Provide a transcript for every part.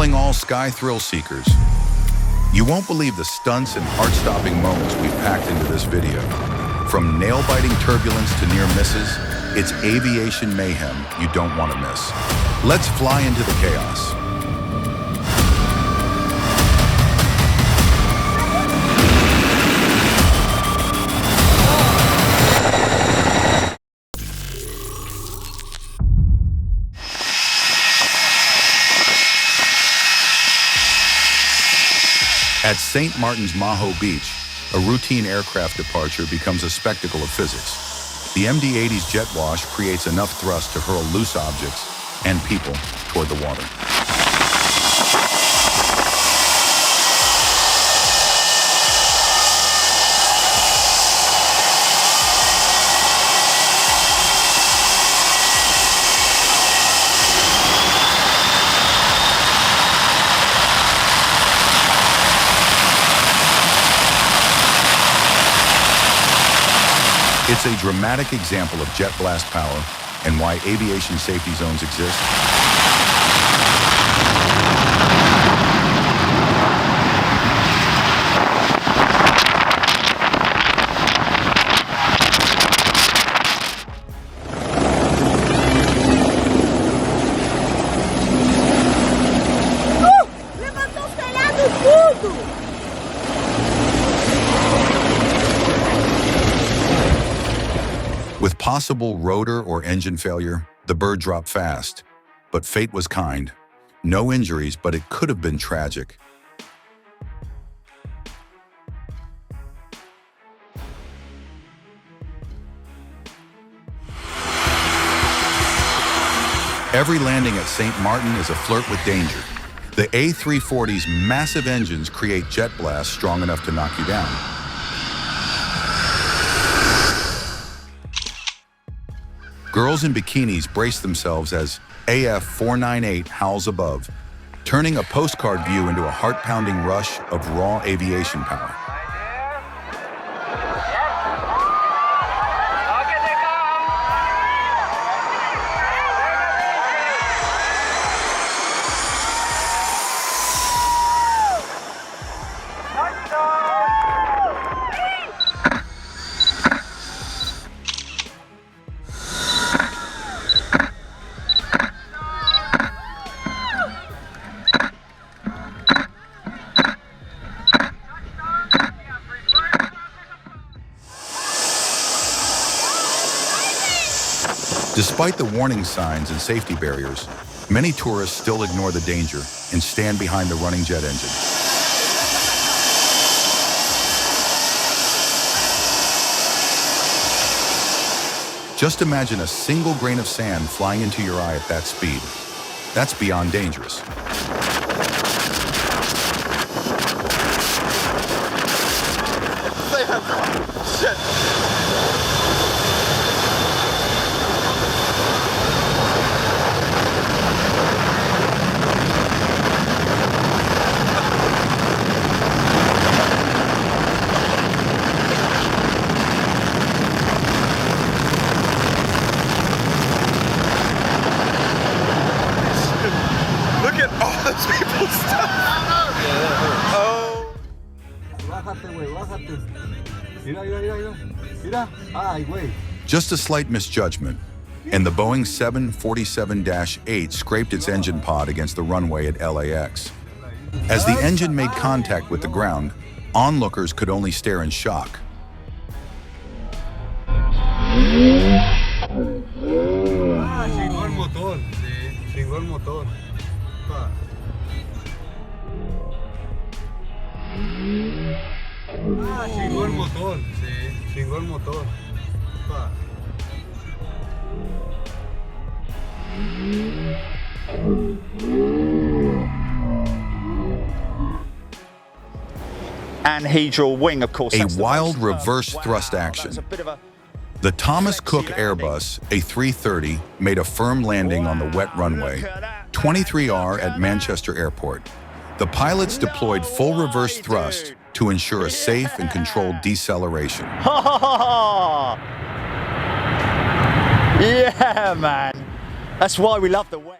Calling all sky thrill seekers. You won't believe the stunts and heart-stopping moments we've packed into this video. From nail-biting turbulence to near misses, it's aviation mayhem you don't want to miss. Let's fly into the chaos. At St. Martin's Maho Beach, a routine aircraft departure becomes a spectacle of physics. The MD-80's jet wash creates enough thrust to hurl loose objects and people toward the water. It's a dramatic example of jet blast power and why aviation safety zones exist. Levantou os telhados tudo! With possible rotor or engine failure, the bird dropped fast. But fate was kind. No injuries, but it could have been tragic. Every landing at St. Martin is a flirt with danger. The A340's massive engines create jet blasts strong enough to knock you down. Girls in bikinis brace themselves as AF498 howls above, turning a postcard view into a heart-pounding rush of raw aviation power. Despite the warning signs and safety barriers, many tourists still ignore the danger and stand behind the running jet engine. Just imagine a single grain of sand flying into your eye at that speed. That's beyond dangerous. Shit. Look at all those people's stuff. Oh. Bájate, güey, bájate. Mira, mira, mira, mira. Ay, güey. Just a slight misjudgment, and the Boeing 747-8 scraped its engine pod against the runway at LAX. As the engine made contact with the ground, onlookers could only stare in shock. Chingó el motor. Sí, chingó el motor. Chingó el motor. Sí, chingó el motor. Anhedral wing, of course. A wild reverse thrust action. The Thomas Cook Airbus A330 made a firm landing on the wet runway, 23R at Manchester Airport. The pilots deployed full reverse thrust to ensure a safe and controlled deceleration. Yeah, man. That's why we love the wet.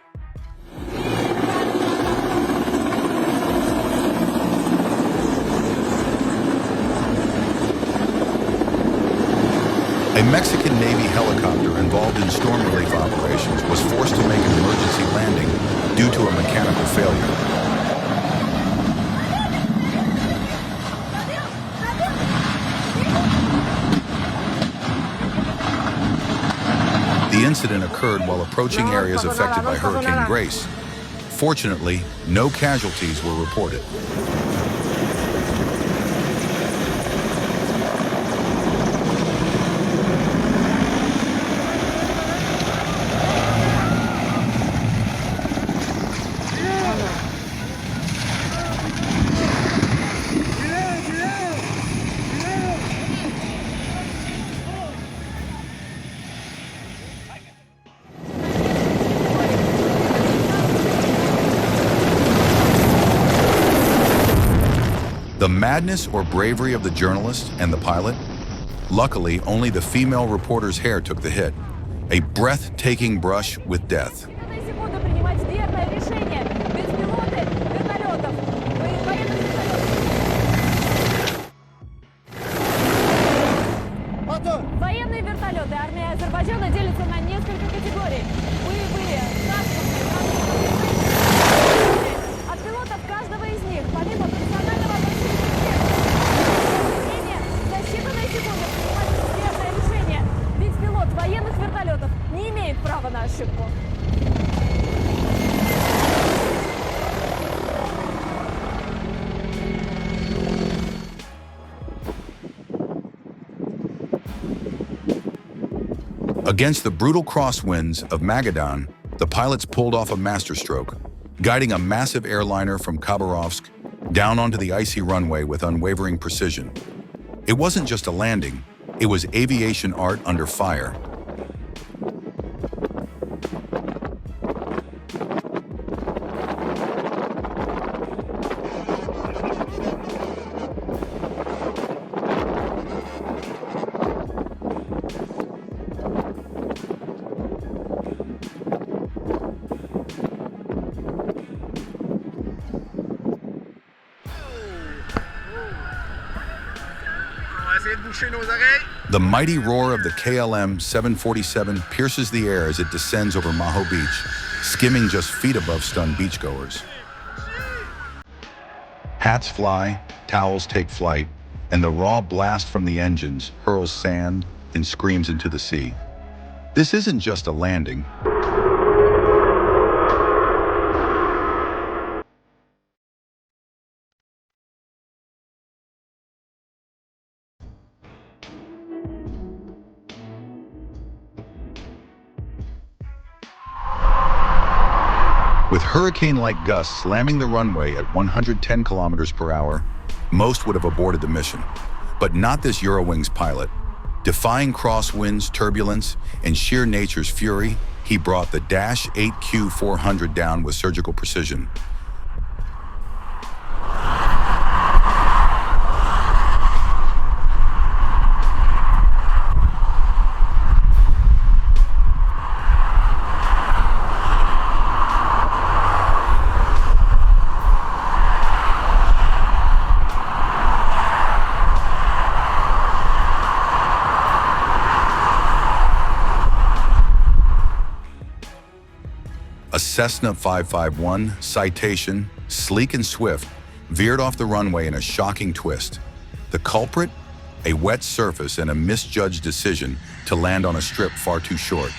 A Mexican Navy helicopter involved in storm relief operations was forced to make an emergency landing due to a mechanical failure. The incident occurred while approaching areas affected by Hurricane Grace. Fortunately, no casualties were reported. The madness or bravery of the journalist and the pilot? Luckily, only the female reporter's hair took the hit. A breathtaking brush with death. Военные вертолеты. Армия Азербайджана делится на несколько категорий. Боевые, транспортные, от пилотов каждого из них, помимо профессионального обучения, за считанные секунды принимать верное решение. Ведь пилот военных вертолетов не имеет права на ошибку. Against the brutal crosswinds of Magadan, the pilots pulled off a masterstroke, guiding a massive airliner from Khabarovsk down onto the icy runway with unwavering precision. It wasn't just a landing, it was aviation art under fire. The mighty roar of the KLM 747 pierces the air as it descends over Maho Beach, skimming just feet above stunned beachgoers. Hats fly, towels take flight, and the raw blast from the engines hurls sand and screams into the sea. This isn't just a landing. With hurricane-like gusts slamming the runway at 110 kilometers per hour, most would have aborted the mission. But not this Eurowings pilot. Defying crosswinds, turbulence, and sheer nature's fury, he brought the Dash 8Q400 down with surgical precision. A Cessna 551 Citation, sleek and swift, veered off the runway in a shocking twist. The culprit? A wet surface and a misjudged decision to land on a strip far too short.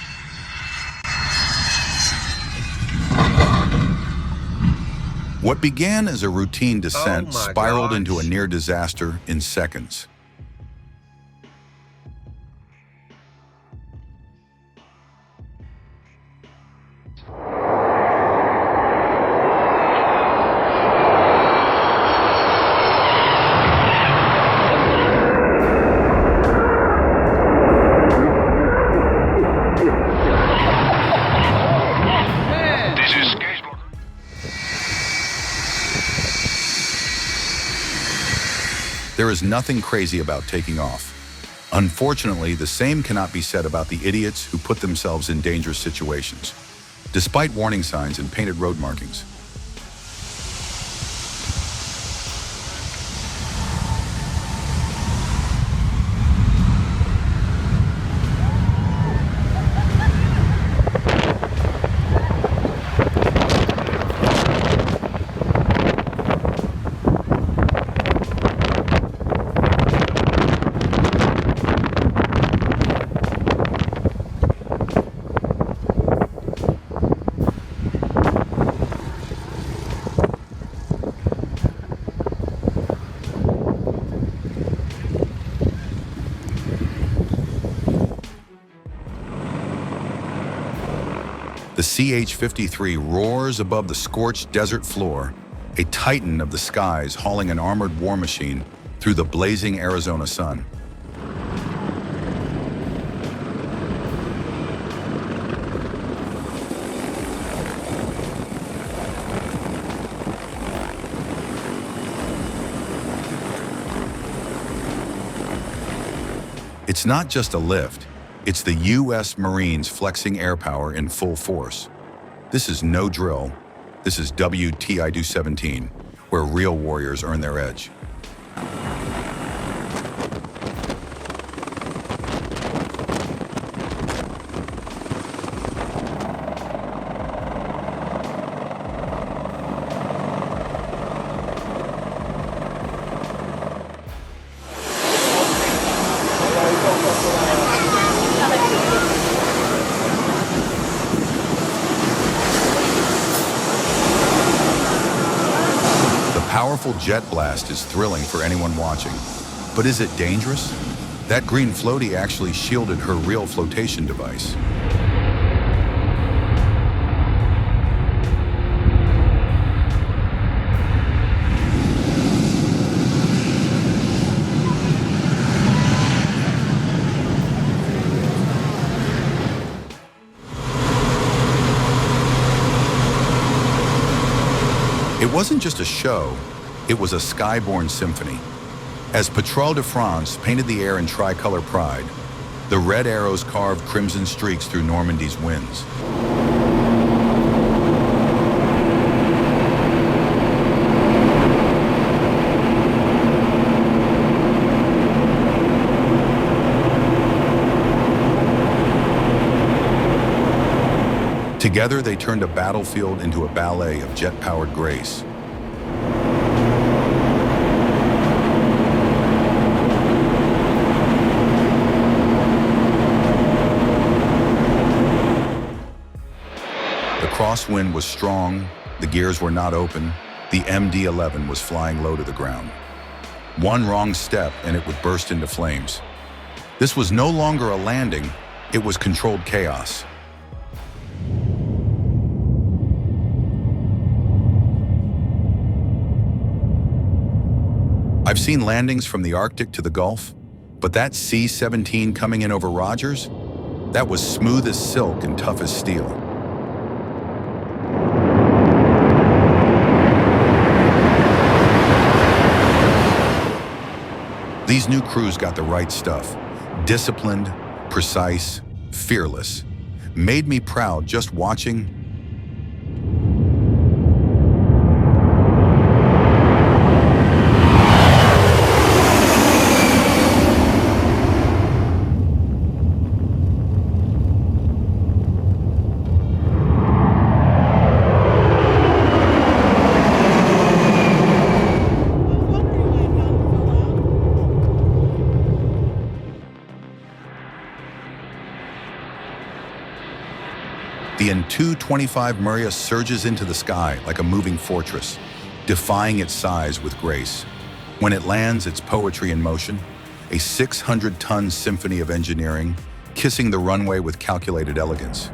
What began as a routine descent spiraled into a near disaster in seconds. There is nothing crazy about taking off. Unfortunately, the same cannot be said about the idiots who put themselves in dangerous situations, despite warning signs and painted road markings. The CH-53 roars above the scorched desert floor, a titan of the skies hauling an armored war machine through the blazing Arizona sun. It's not just a lift, it's the U.S. Marines flexing air power in full force. This is no drill, this is WTI-17, where real warriors earn their edge. Powerful jet blast is thrilling for anyone watching, but is it dangerous? That green floaty actually shielded her real flotation device. It wasn't just a show, it was a skyborne symphony. As Patrol de France painted the air in tricolor pride, the red arrows carved crimson streaks through Normandy's winds. Together, they turned a battlefield into a ballet of jet-powered grace. The crosswind was strong, the gears were not open, the MD-11 was flying low to the ground. One wrong step and it would burst into flames. This was no longer a landing, it was controlled chaos. I've seen landings from the Arctic to the Gulf, but that C-17 coming in over Rogers, that was smooth as silk and tough as steel. These new crews got the right stuff. Disciplined, precise, fearless. Made me proud just watching. The N-225 Maria surges into the sky like a moving fortress, defying its size with grace. When it lands, it's poetry in motion, a 600-ton symphony of engineering, kissing the runway with calculated elegance.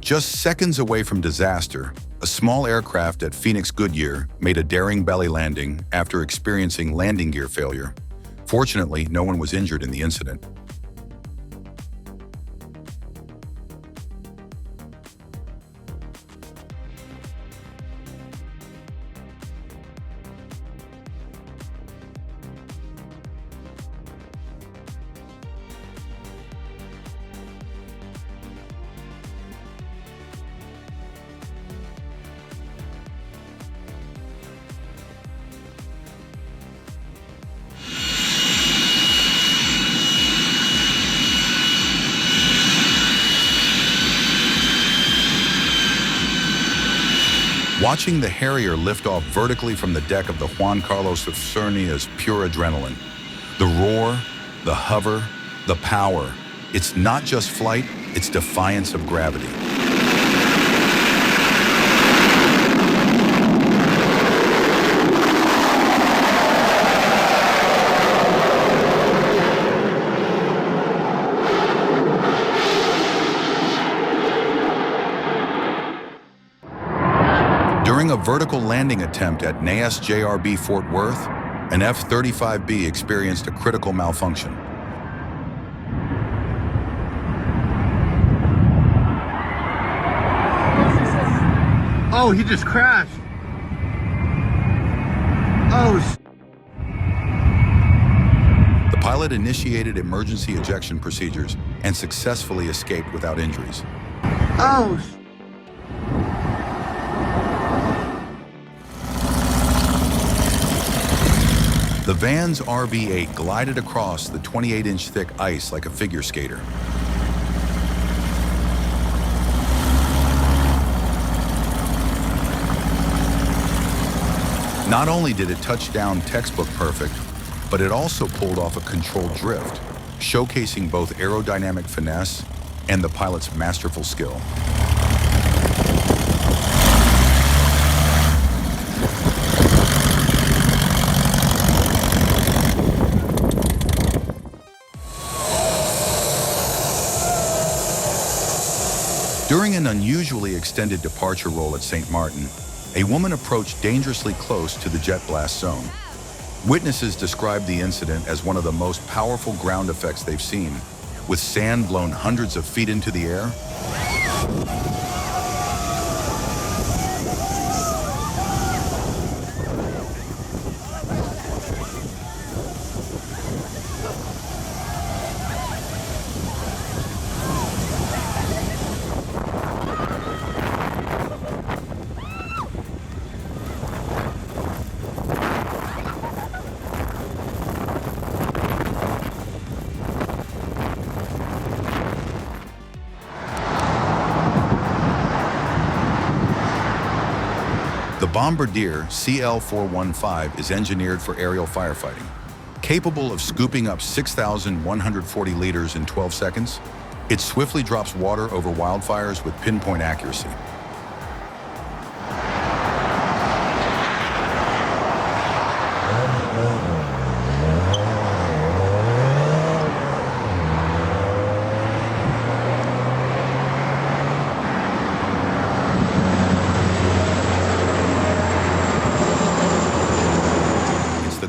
Just seconds away from disaster, a small aircraft at Phoenix Goodyear made a daring belly landing after experiencing landing gear failure. Fortunately, no one was injured in the incident. Watching the Harrier lift off vertically from the deck of the Juan Carlos of Cerny is pure adrenaline. The roar, the hover, the power. It's not just flight, it's defiance of gravity. During a vertical landing attempt at NAS-JRB Fort Worth, an F-35B experienced a critical malfunction. Oh, he just crashed. Oh, The pilot initiated emergency ejection procedures and successfully escaped without injuries. oh. The van's RV-8 glided across the 28-inch thick ice like a figure skater. Not only did it touch down textbook perfect, but it also pulled off a controlled drift, showcasing both aerodynamic finesse and the pilot's masterful skill. During an unusually extended departure roll at St. Martin, a woman approached dangerously close to the jet blast zone. Witnesses described the incident as one of the most powerful ground effects they've seen, with sand blown hundreds of feet into the air. The Bombardier CL-415 is engineered for aerial firefighting. Capable of scooping up 6,140 liters in 12 seconds, it swiftly drops water over wildfires with pinpoint accuracy.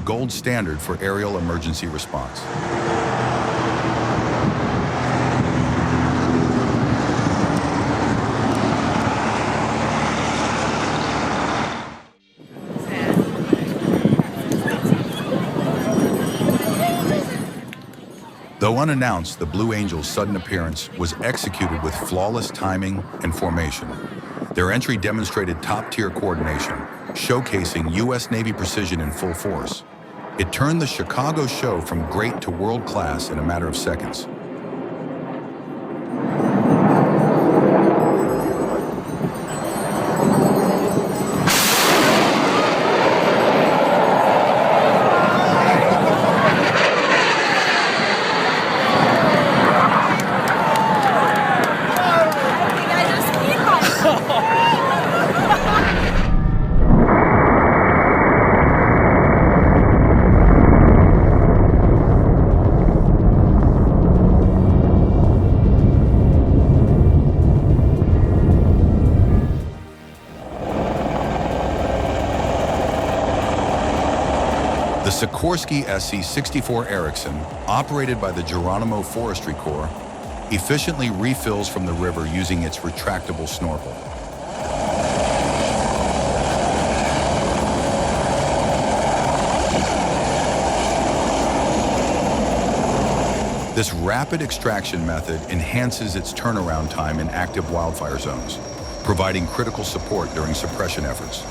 Gold standard for aerial emergency response. Though unannounced, the Blue Angel's sudden appearance was executed with flawless timing and formation. Their entry demonstrated top-tier coordination, showcasing U.S. Navy precision in full force. It turned the Chicago show from great to world class in a matter of seconds. The Sikorsky SC-64 Erickson, operated by the Geronimo Forestry Corps, efficiently refills from the river using its retractable snorkel. This rapid extraction method enhances its turnaround time in active wildfire zones, providing critical support during suppression efforts.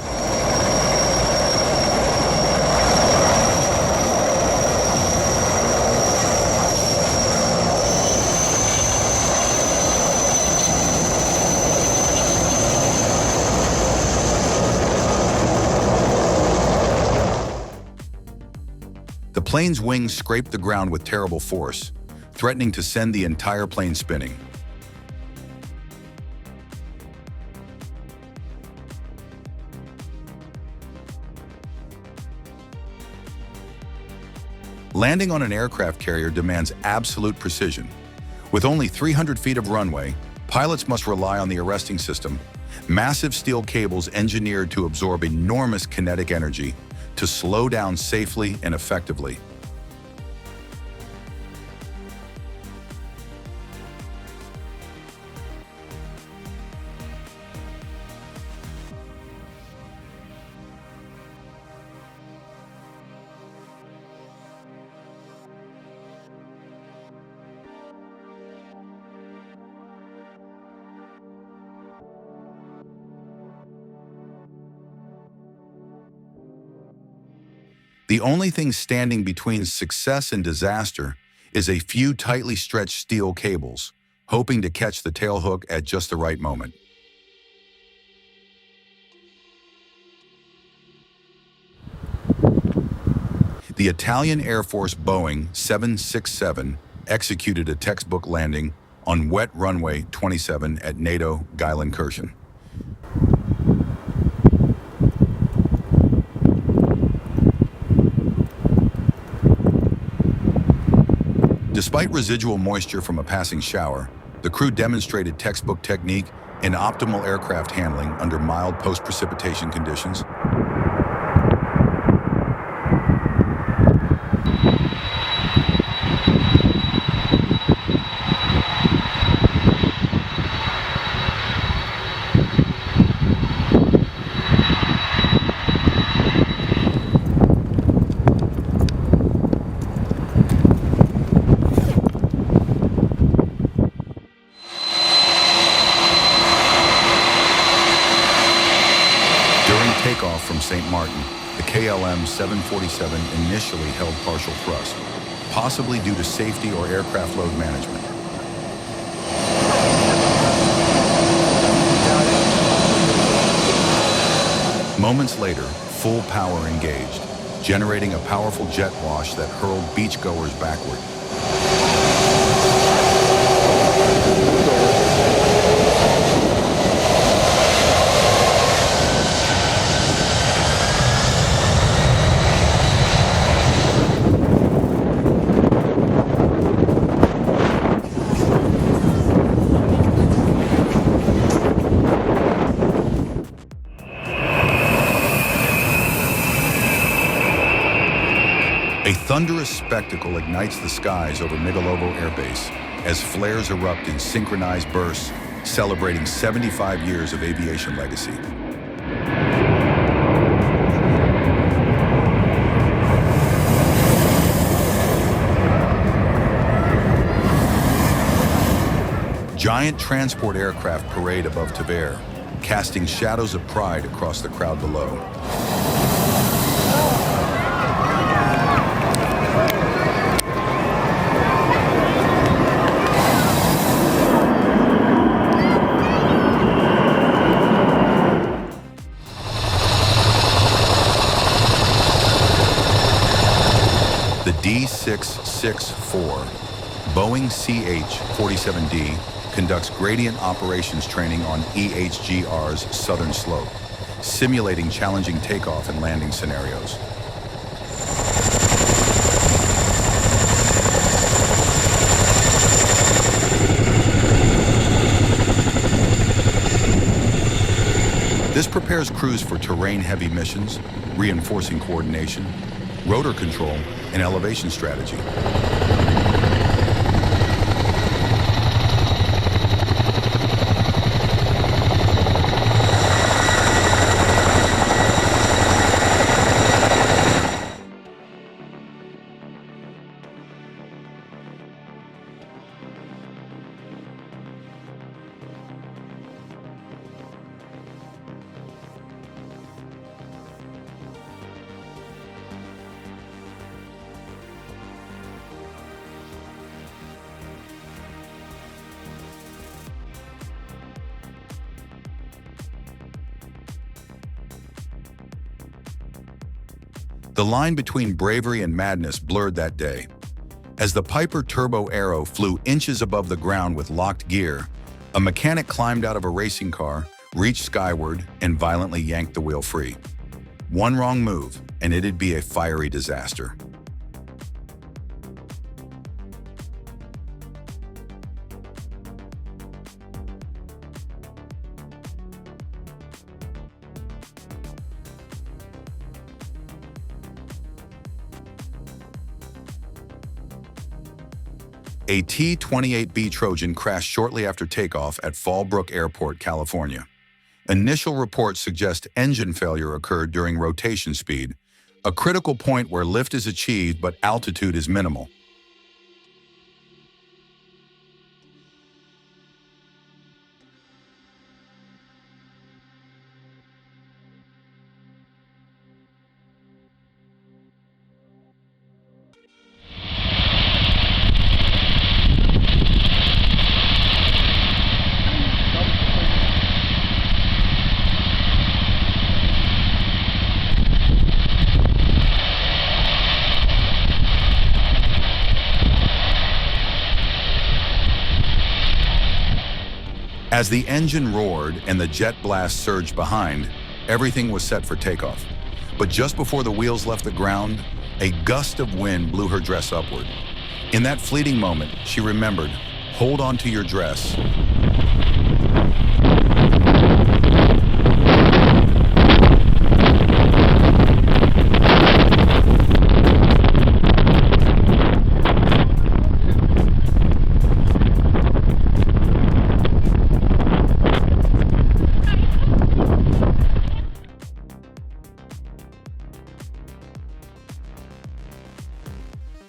plane's wings scraped the ground with terrible force, threatening to send the entire plane spinning. Landing on an aircraft carrier demands absolute precision. With only 300 feet of runway, pilots must rely on the arresting system, massive steel cables engineered to absorb enormous kinetic energy to slow down safely and effectively. The only thing standing between success and disaster is a few tightly stretched steel cables, hoping to catch the tailhook at just the right moment. The Italian Air Force Boeing 767 executed a textbook landing on wet runway 27 at NATO Geilenkirchen. Despite residual moisture from a passing shower, the crew demonstrated textbook technique and optimal aircraft handling under mild post-precipitation conditions. Takeoff from St. Martin, the KLM 747 initially held partial thrust, possibly due to safety or aircraft load management. Moments later, full power engaged, generating a powerful jet wash that hurled beachgoers backward. A thunderous spectacle ignites the skies over Migalovo Air Base as flares erupt in synchronized bursts, celebrating 75 years of aviation legacy. Giant transport aircraft parade above Tver, casting shadows of pride across the crowd below. The D664, Boeing CH-47D, conducts gradient operations training on EHGR's southern slope, simulating challenging takeoff and landing scenarios. This prepares crews for terrain-heavy missions, reinforcing coordination, rotor control, and elevation strategy. The line between bravery and madness blurred that day. As the Piper Turbo Aero flew inches above the ground with locked gear, a mechanic climbed out of a racing car, reached skyward, and violently yanked the wheel free. One wrong move, and it'd be a fiery disaster. A T-28B Trojan crashed shortly after takeoff at Fallbrook Airport, California. Initial reports suggest engine failure occurred during rotation speed, a critical point where lift is achieved but altitude is minimal. As the engine roared and the jet blast surged behind, everything was set for takeoff. But just before the wheels left the ground, a gust of wind blew her dress upward. In that fleeting moment, she remembered, hold on to your dress.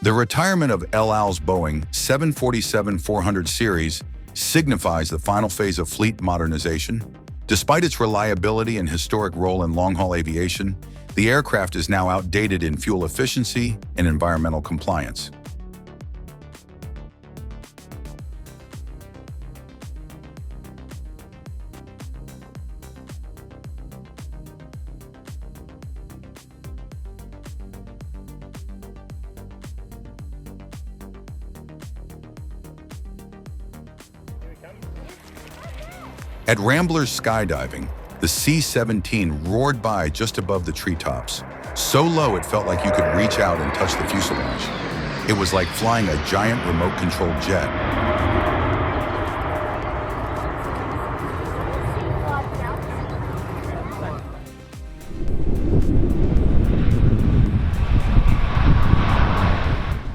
The retirement of El Al's Boeing 747-400 series signifies the final phase of fleet modernization. Despite its reliability and historic role in long-haul aviation, the aircraft is now outdated in fuel efficiency and environmental compliance. At Rambler's skydiving, the C-17 roared by just above the treetops, so low it felt like you could reach out and touch the fuselage. It was like flying a giant remote-controlled jet.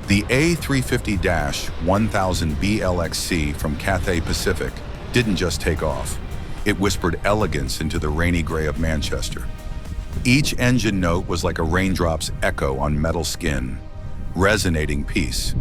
The A350-1000BLXC from Cathay Pacific didn't just take off. It whispered elegance into the rainy gray of Manchester. Each engine note was like a raindrop's echo on metal skin, resonating peace.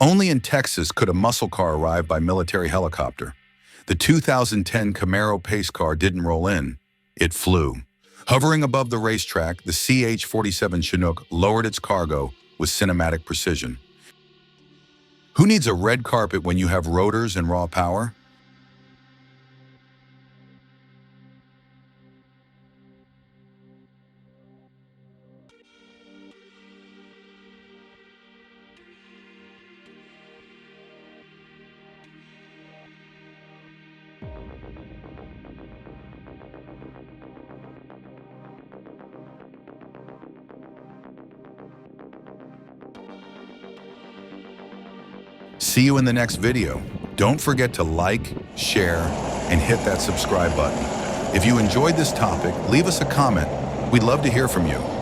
Only in Texas could a muscle car arrive by military helicopter. The 2010 Camaro pace car didn't roll in, it flew. Hovering above the racetrack, the CH-47 Chinook lowered its cargo with cinematic precision. Who needs a red carpet when you have rotors and raw power? See you in the next video. Don't forget to like, share, and hit that subscribe button. If you enjoyed this topic, leave us a comment. We'd love to hear from you.